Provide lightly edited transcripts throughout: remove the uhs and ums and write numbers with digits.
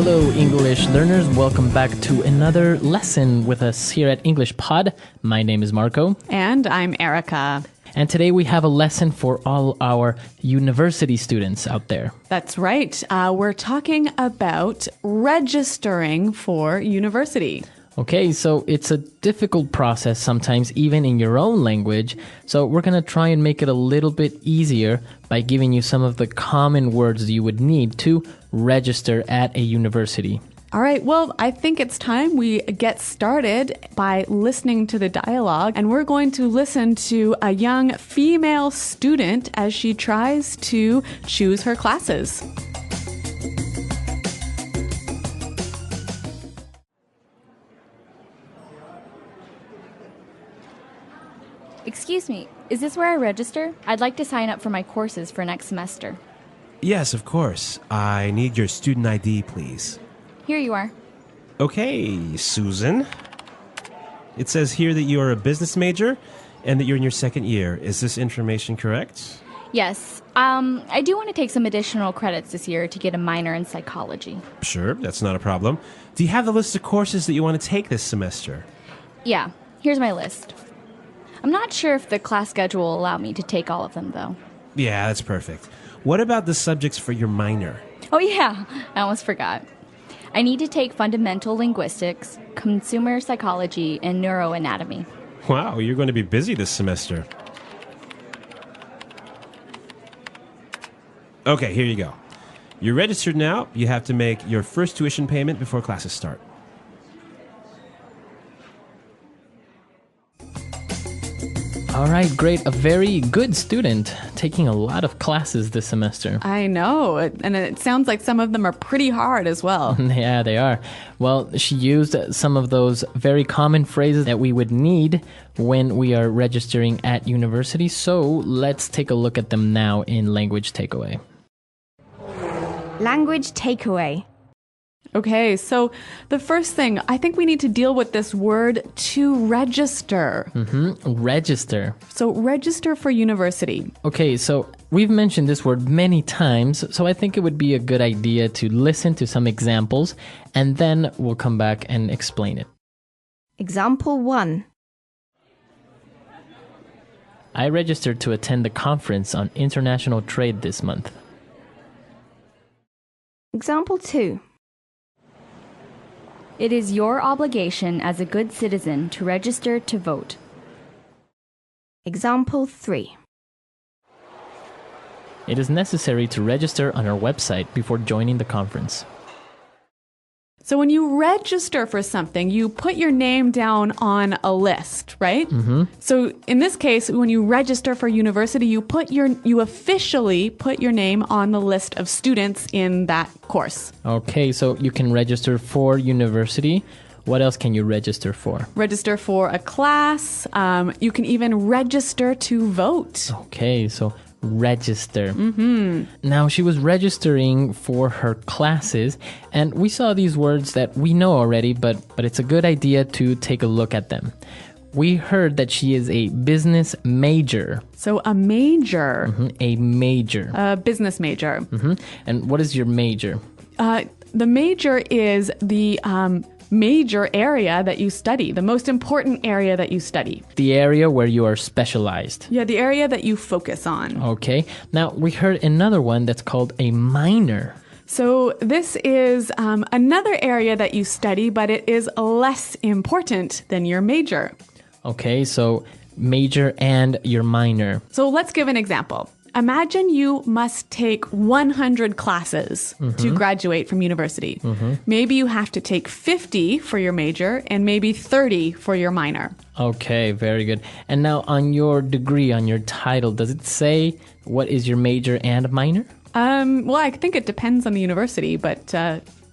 Hello, English learners. Welcome back to another lesson with us here at English Pod. My name is Marco. And I'm Erica. And today we have a lesson for all our university students out there. That's right. We're talking about registering for university. Okay, so it's a difficult process sometimes, even in your own language. So we're going to try and make it a little bit easier by giving you some of the common words you would need to register at a university. All right, well, I think it's time we get started by listening to the dialogue. And we're going to listen to a young female student as she tries to choose her classes. Excuse me, is this where I register? I'd like to sign up for my courses for next semester. Yes, of course. I need your student ID, please. Here you are. Okay, Susan. It says here that you are a business major and that you're in your second year. Is this information correct? Yes, I do want to take some additional credits this year to get a minor in psychology. Sure, that's not a problem. Do you have the list of courses that you want to take this semester? Yeah, here's my list. I'm not sure if the class schedule will allow me to take all of them, though. Yeah, that's perfect. What about the subjects for your minor? Oh yeah, I almost forgot. I need to take fundamental linguistics, consumer psychology, and neuroanatomy. Wow, you're going to be busy this semester. Okay, here you go. You're registered now. You have to make your first tuition payment before classes start. All right, great. A very good student, taking a lot of classes this semester. I know, and it sounds like some of them are pretty hard as well. Yeah, they are. Well, she used some of those very common phrases that we would need when we are registering at university. So let's take a look at them now in Language Takeaway. Language takeaway. Okay, so the first thing, I think we need to deal with this word to register. Register. So register for university. Okay, so we've mentioned this word many times, so I think it would be a good idea to listen to some examples, and then we'll come back and explain it. Example 1. I registered to attend the conference on international trade this month. Example 2. It is your obligation as a good citizen to register to vote. Example 3. It is necessary to register on our website before joining the conference. So when you register for something, you put your name down on a list, right? So in this case, when you register for university, you officially put your name on the list of students in that course. Okay, so you can register for university. What else can you register for? Register for a class. You can even register to vote. Okay, so register. Now, she was registering for her classes, and we saw these words that we know already, but it's a good idea to take a look at them. We heard that she is a business major. So a major. A major. A business major. And what is your major? The major is the major area that you study, the most important area that you study. The area where you are specialized. Yeah, the area that you focus on. Okay. Now, we heard another one that's called a minor. So this is another area that you study, but it is less important than your major. Okay, so major and your minor. So let's give an example. Imagine you must take 100 classes to graduate from university. Maybe you have to take 50 for your major and maybe 30 for your minor. Okay, very good. And now on your degree, on your title, does it say what is your major and minor? Well, I think it depends on the university, but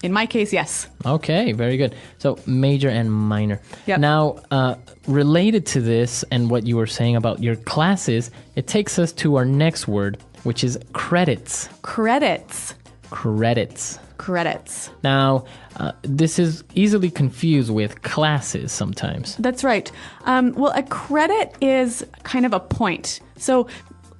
in my case, yes. Okay, very good. So major and minor. Yep. Now, related to this and what you were saying about your classes, it takes us to our next word, which is credits. Credits. Credits. Credits. Now, this is easily confused with classes sometimes. That's right. Well, a credit is kind of a point. So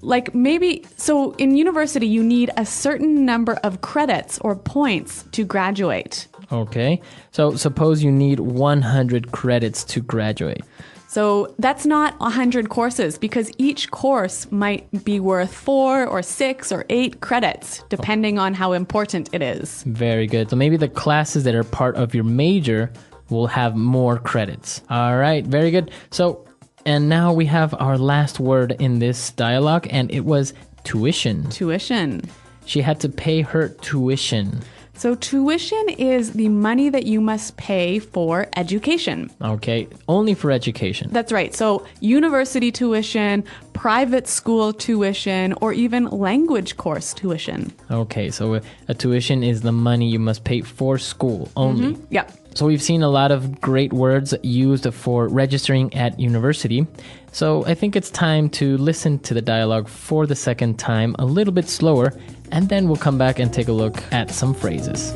like maybe, so in university, you need a certain number of credits or points to graduate. Okay. So suppose you need 100 credits to graduate. So that's not 100 courses because each course might be worth 4 or 6 or 8 credits, depending on how important it is. Very good. So maybe the classes that are part of your major will have more credits. All right. Very good. So, and now we have our last word in this dialogue, and it was tuition. Tuition. She had to pay her tuition. So tuition is the money that you must pay for education. Okay, only for education. That's right. So university tuition, private school tuition, or even language course tuition. Okay, so a tuition is the money you must pay for school only. Yep. So we've seen a lot of great words used for registering at university. So I think it's time to listen to the dialogue for the second time a little bit slower, and then we'll come back and take a look at some phrases.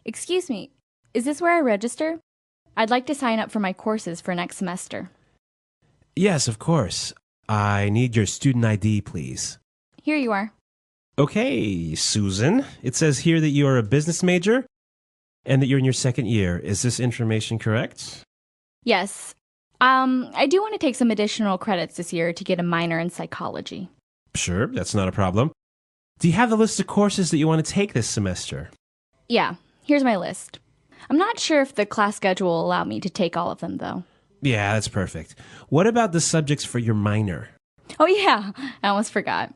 Excuse me, is this where I register? I'd like to sign up for my courses for next semester. Yes, of course. I need your student ID, please. Here you are. Okay, Susan. It says here that you are a business major and that you're in your second year. Is this information correct? Yes. I do want to take some additional credits this year to get a minor in psychology. Sure, that's not a problem. Do you have the list of courses that you want to take this semester? Yeah, here's my list. I'm not sure if the class schedule will allow me to take all of them, though. Yeah, that's perfect. What about the subjects for your minor? Oh, yeah, I almost forgot.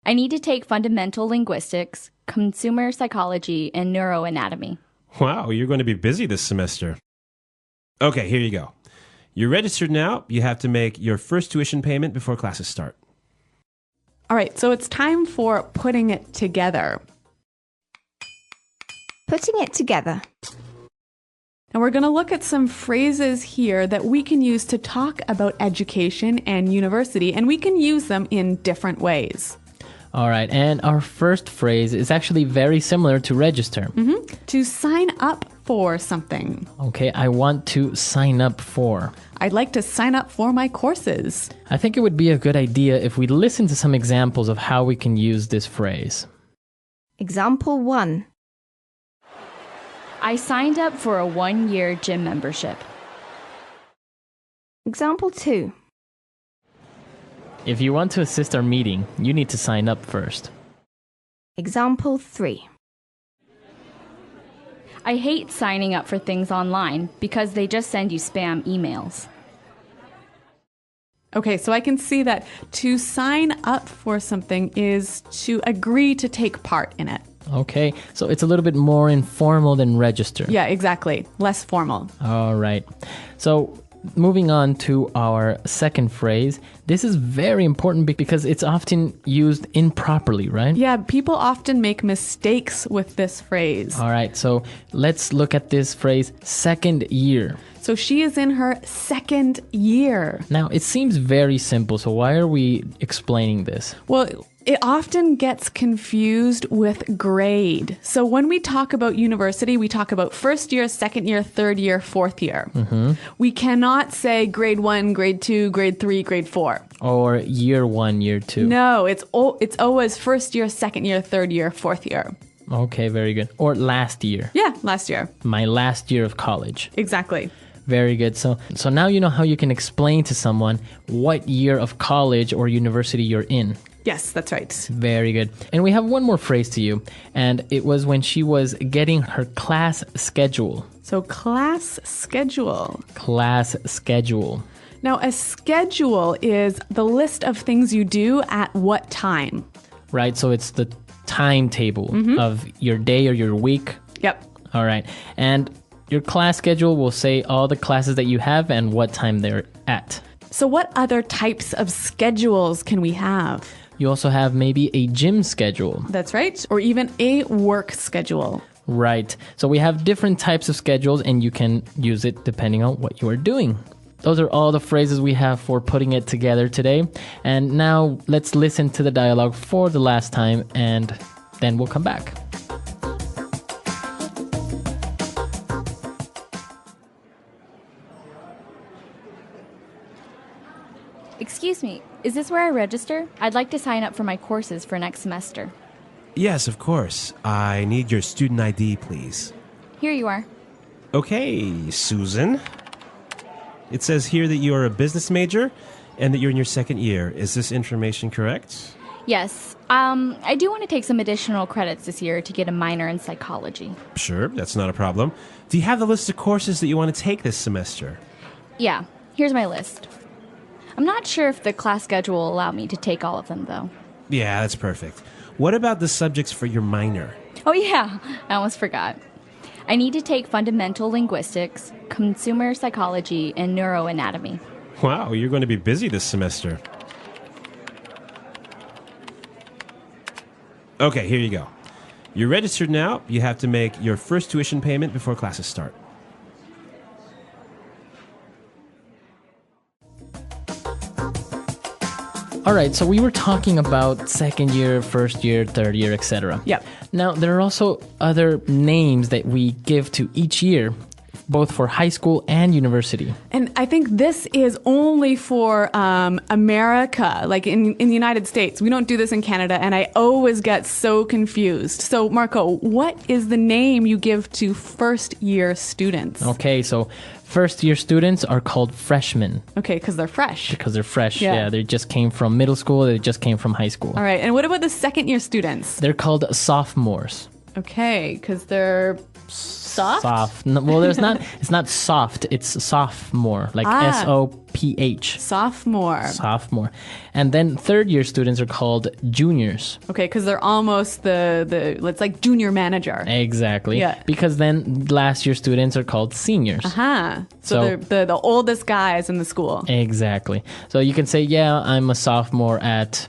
I need to take fundamental linguistics, consumer psychology, and neuroanatomy. Wow, you're going to be busy this semester. Okay, here you go. You're registered now. You have to make your first tuition payment before classes start. All right, so it's time for putting it together. Putting it together. And we're going to look at some phrases here that we can use to talk about education and university, and we can use them in different ways. All right, and our first phrase is actually very similar to register. To sign up for something. Okay, I want to sign up for. I'd like to sign up for my courses. I think it would be a good idea if we listen to some examples of how we can use this phrase. Example 1. I signed up for a 1-year gym membership. Example 2. If you want to assist our meeting, you need to sign up first. Example 3. I hate signing up for things online because they just send you spam emails. Okay, so I can see that to sign up for something is to agree to take part in it. Okay, so it's a little bit more informal than register. Yeah, exactly. Less formal. All right. So moving on to our second phrase. This is very important because it's often used improperly, right? Yeah, people often make mistakes with this phrase. All right, so let's look at this phrase, second year. So she is in her second year. Now, it seems very simple, so why are we explaining this? Well, it often gets confused with grade. So when we talk about university, we talk about first year, second year, third year, fourth year. We cannot say grade 1, grade 2, grade 3, grade 4. Or year 1, year 2. No, it's always first year, second year, third year, fourth year. Okay, very good. Or last year. Yeah, last year. My last year of college. Exactly. Very good. So now you know how you can explain to someone what year of college or university you're in. Yes, that's right. Very good. And we have one more phrase to you, and it was when she was getting her class schedule. So class schedule. Class schedule. Now, a schedule is the list of things you do at what time. Right, so it's the timetable of your day or your week. Yep. All right. And your class schedule will say all the classes that you have and what time they're at. So what other types of schedules can we have? You also have maybe a gym schedule. That's right. Or even a work schedule. Right. So we have different types of schedules, and you can use it depending on what you are doing. Those are all the phrases we have for putting it together today. And now let's listen to the dialogue for the last time, and then we'll come back. this where I register? I'd like to sign up for my courses for next semester. Yes, of course. I need your student ID, please. Here you are. Okay, Susan. It says here that you are a business major and that you're in your second year. Is this information correct? Yes. I do want to take some additional credits this year to get a minor in psychology. Sure, that's not a problem. Do you have the list of courses that you want to take this semester? Yeah, here's my list. I'm not sure if the class schedule will allow me to take all of them, though. Yeah, that's perfect. What about the subjects for your minor? Oh, yeah, I almost forgot. I need to take fundamental linguistics, consumer psychology, and neuroanatomy. Wow, you're going to be busy this semester. Okay, here you go. You're registered now. You have to make your first tuition payment before classes start. All right, so we were talking about second year, first year, third year, etc. Yep. Now, there are also other names that we give to each year, both for high school and university. And I think this is only for America, like in the United States. We don't do this in Canada, and I always get so confused. So, Marco, what is the name you give to first-year students? Okay, so first year students are called freshmen Okay, because they're fresh. because they're fresh. Yeah. Yeah, they just came from middle school, they just came from high school. All right, and what about the second-year students? They're called sophomores. Okay, because they're soft? No, well, it's not soft, it's sophomore, like Ah. SOPH. Sophomore. Sophomore. And then third year students are called juniors. Okay, because they're almost it's like junior manager. Exactly. Yeah. Because then last year students are called seniors. Huh. So So- they're the oldest guys in the school. Exactly. So you can say, yeah, I'm a sophomore at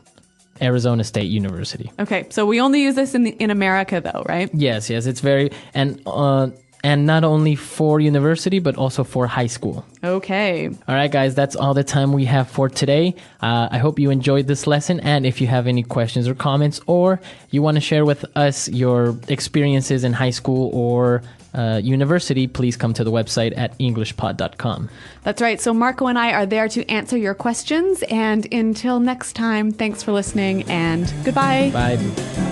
Arizona State University. Okay, so we only use this in America, though, right? Yes, it's very and not only for university but also for high school. Okay. All right, guys, that's all the time we have for today. I hope you enjoyed this lesson, and if you have any questions or comments, or you want to share with us your experiences in high school or university, please come to the website at englishpod.com. That's right. So Marco and I are there to answer your questions. And until next time, thanks for listening and goodbye. Bye.